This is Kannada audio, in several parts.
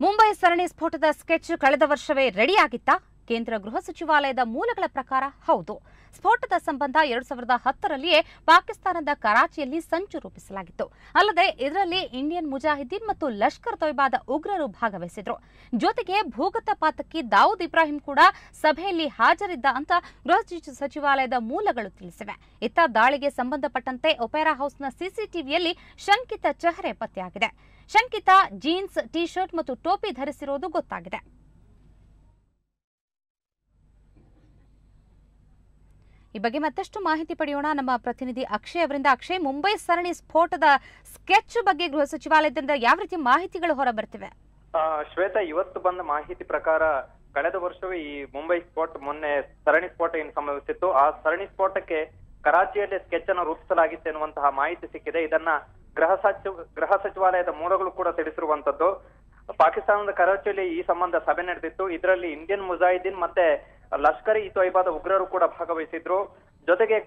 ಮುಂಬೈ ಸರಣಿ ಸ್ಫೋಟದ ಸ್ಕೆಚ್ ಕಳೆದ ವರ್ಷವೇ ರೆಡಿಯಾಗಿತ್ತಾ? ಕೇಂದ್ರ ಗೃಹ ಸಚಿವಾಲಯದ ಮೂಲಗಳ ಪ್ರಕಾರ ಹೌದು. ಸ್ಫೋಟದ ಸಂಬಂಧ 2010ರಲ್ಲಿಯೇ ಪಾಕಿಸ್ತಾನದ ಕರಾಚಿಯಲ್ಲಿ ಸಂಚು ರೂಪಿಸಲಾಗಿತ್ತು. ಅಲ್ಲದೆ ಇದರಲ್ಲಿ ಇಂಡಿಯನ್ ಮುಜಾಹಿದ್ದೀನ್ ಮತ್ತು ಲಷ್ಕರ್ ತೊಯ್ಬಾದ ಉಗ್ರರು ಭಾಗವಹಿಸಿದ್ರು. ಜೊತೆಗೆ ಭೂಗತಪಾತಕಿ ದಾವೂದ್ ಇಬ್ರಾಹಿಂ ಕೂಡ ಸಭೆಯಲ್ಲಿ ಹಾಜರಿದ್ದ ಅಂತ ಗೃಹ ಸಚಿವಾಲಯದ ಮೂಲಗಳು ತಿಳಿಸಿವೆ. ಇತ್ತ ದಾಳಿಗೆ ಸಂಬಂಧಪಟ್ಟಂತೆ ಒಪೆರಾ ಹೌಸ್ನ ಸಿಸಿಟಿವಿಯಲ್ಲಿ ಶಂಕಿತ ಚೆಹರೆ ಪತ್ತೆಯಾಗಿದೆ. ಶಂಕಿತ ಜೀನ್ಸ್, ಟಿ ಶರ್ಟ್ ಮತ್ತು ಟೋಪಿ ಧರಿಸಿರುವುದು ಗೊತ್ತಾಗಿದೆ. ಈ ಬಗ್ಗೆ ಮತ್ತಷ್ಟು ಮಾಹಿತಿ ಪಡೆಯೋಣ ನಮ್ಮ ಪ್ರತಿನಿಧಿ ಅಕ್ಷಯ್ ಅವರಿಂದ. ಅಕ್ಷಯ್, ಮುಂಬೈ ಸರಣಿ ಸ್ಫೋಟದ ಸ್ಕೆಚ್ ಬಗ್ಗೆ ಗೃಹ ಸಚಿವಾಲಯದಿಂದ ಯಾವ ರೀತಿ ಮಾಹಿತಿಗಳು ಹೊರಬರ್ತಿವೆ? ಶ್ವೇತಾ, ಇವತ್ತು ಬಂದ ಮಾಹಿತಿ ಪ್ರಕಾರ ಕಳೆದ ವರ್ಷವೇ ಈ ಮುಂಬೈ ಮೊನ್ನೆ ಸರಣಿ ಸ್ಫೋಟ ಏನು ಸಂಭವಿಸಿತ್ತು, ಆ ಸರಣಿ ಸ್ಫೋಟಕ್ಕೆ ಕರಾಚಿಯಲ್ಲಿ ಸ್ಕೆಚ್ ಅನ್ನು ರೂಪಿಸಲಾಗಿತ್ತು ಎನ್ನುವಂತಹ ಮಾಹಿತಿ ಸಿಕ್ಕಿದೆ. ಇದನ್ನ ಗೃಹ ಸಚಿವಾಲಯದ ಮೂಲಗಳು ಕೂಡ ತಿಳಿಸಿರುವಂತದ್ದು. ಪಾಕಿಸ್ತಾನದ ಕರಾಚಿಯಲ್ಲಿ ಈ ಸಂಬಂಧ ಸಭೆ ನಡೆದಿತ್ತು. ಇದರಲ್ಲಿ ಇಂಡಿಯನ್ ಮುಜಾಹಿದ್ದೀನ್ ಮತ್ತೆ ಲಷ್ಕರ್ ಇ ತೊಯ್ಬಾದ ಉಗ್ರರು ಕೂಡ ಭಾಗವಹಿಸಿದ್ರು. ಜೊತೆಗೆ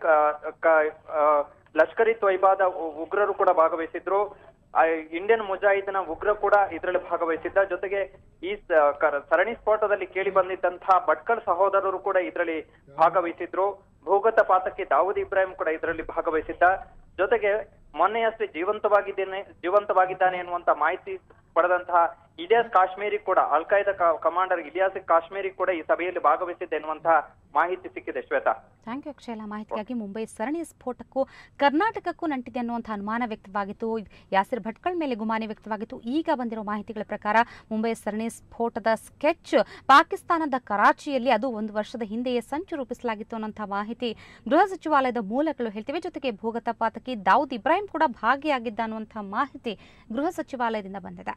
ಲಷ್ಕರ್ ಇ ತೊಯ್ಬಾದ ಉಗ್ರರು ಕೂಡ ಭಾಗವಹಿಸಿದ್ರು. ಇಂಡಿಯನ್ ಮುಜಾಹಿದ್ದೀನ್ ಉಗ್ರ ಕೂಡ ಇದರಲ್ಲಿ ಭಾಗವಹಿಸಿದ್ದ. ಜೊತೆಗೆ ಈ ಸರಣಿ ಸ್ಫೋಟದಲ್ಲಿ ಕೇಳಿ ಬಂದಿದ್ದಂತಹ ಭಟ್ಕಳ್ ಸಹೋದರರು ಕೂಡ ಇದರಲ್ಲಿ ಭಾಗವಹಿಸಿದ್ರು. ಭೂಗತ ಪಾತಕಿ ದಾವೂದ್ ಇಬ್ರಾಹಿಂ ಕೂಡ ಇದರಲ್ಲಿ ಭಾಗವಹಿಸಿದ್ದ. ಜೊತೆಗೆ ಮೊನ್ನೆಯಷ್ಟೇ ಜೀವಂತವಾಗಿದ್ದಾನೆ ಎನ್ನುವಂತ ಮಾಹಿತಿ ಪಡೆದಂತಹ ಇಲಿಯಾಸ್ ಕಾಶ್ಮೀರಿ ಕೂಡ, ಅಲ್ ಖೈದಾ ಕಮಾಂಡರ್ ಇಲಿಯಾಸ್ ಕಾಶ್ಮೀರಿ ಕೂಡ ಈ ಸಭೆಯಲ್ಲಿ ಭಾಗವಹಿಸಿದ್ದ ಎನ್ನುವಂತಹ ಮಾಹಿತಿ ಸಿಕ್ಕಿದೆ. Shweta, thank you Akshay. ಮಾಹಿತಿಗಾಗಿ ಮುಂಬೈ ಸರಣಿ ಸ್ಫೋಟಕ್ಕೂ ಕರ್ನಾಟಕಕ್ಕೂ ನಂಟಿದೆ ಅನ್ನುವಂತಹ ಅನುಮಾನ ವ್ಯಕ್ತವಾಗಿತ್ತು. ಯಾಸಿರ್ ಭಟ್ಕಳ್ ಮೇಲೆ ಗುಮಾನಿ ವ್ಯಕ್ತವಾಗಿತ್ತು. ಈಗ ಬಂದಿರೋ ಮಾಹಿತಿಗಳ ಪ್ರಕಾರ ಮುಂಬೈ ಸರಣಿ ಸ್ಫೋಟದ ಸ್ಕೆಚ್ ಪಾಕಿಸ್ತಾನದ ಕರಾಚಿಯಲ್ಲಿ ಅದು 1 ವರ್ಷದ ಹಿಂದೆಯೇ ಸಂಚು ರೂಪಿಸಲಾಗಿತ್ತು ಅನ್ನುವಂತಹ ಮಾಹಿತಿ ಗೃಹ ಸಚಿವಾಲಯದ ಮೂಲಗಳು ಹೇಳ್ತಿವೆ. ಜೊತೆಗೆ ಭೂಗತ ಪಾತಕಿ ದಾವೂದ್ ಇಬ್ರಾಹಿಂ ಕೂಡ ಭಾಗಿಯಾಗಿದ್ದ ಅನ್ನುವಂತಹ ಮಾಹಿತಿ ಗೃಹ ಸಚಿವಾಲಯದಿಂದ ಬಂದಿದೆ.